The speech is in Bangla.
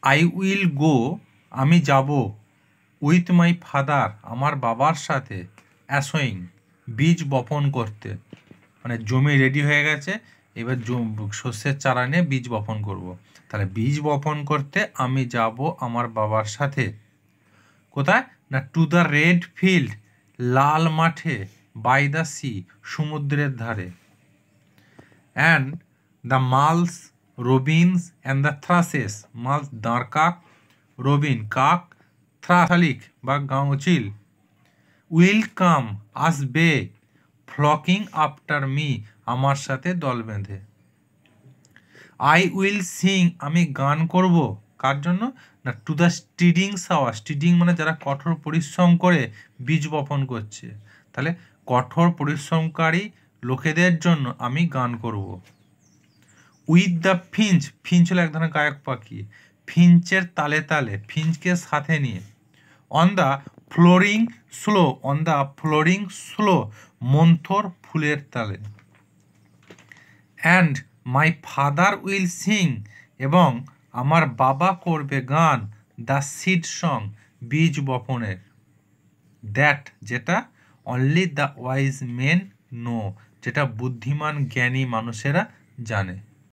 আই উইল গো, আমি যাব, উইথ মাই ফাদার, আমার বাবার সাথে, অ্যাসোয়িং, বীজ বপন করতে। মানে জমি রেডি হয়ে গেছে, এবার শস্যের চারা নিয়ে বীজ বপন করব। তাহলে বীজ বপন করতে আমি যাব আমার বাবার সাথে। কোথায় না, টু দ্য রেড ফিল্ড, লাল মাঠে, বাই দ্য সি, সমুদ্রের ধারে। And the merles, robins and the thrushes, merles দাঁড় কাক, রবিন কাক, থ্রাসালিক বা গাঁওচিল, উইল কাম আসবে, ফ্লকিং আফটার মি, আমার সাথে দল বেঁধে। আই উইল সিং, আমি গান করব, কার জন্য না, টু দ্য স্টিডিং সাওয়ার, স্টিডিং মানে যারা কঠোর পরিশ্রম করে বীজ বপন করছে, তাহলে কঠোর পরিশ্রমকারী লোকেদের জন্য আমি গান করব। উইথ দ্য ফিঞ্চ, ফিঞ্চ হলো এক ধরনের গায়ক পাখি, ফিঞ্চের তালে তালে, ফিঞ্চকে সাথে নিয়ে। On the flowering slow, on the flowering slow, মন্থর ফুলের তালে। And my father will sing, এবং আমার বাবা করবে গান, দ্য সিড সং, বীজ বপনের। দ্যাট, যেটা only the wise men know, যেটা বুদ্ধিমান জ্ঞানী মানুষেরা জানে।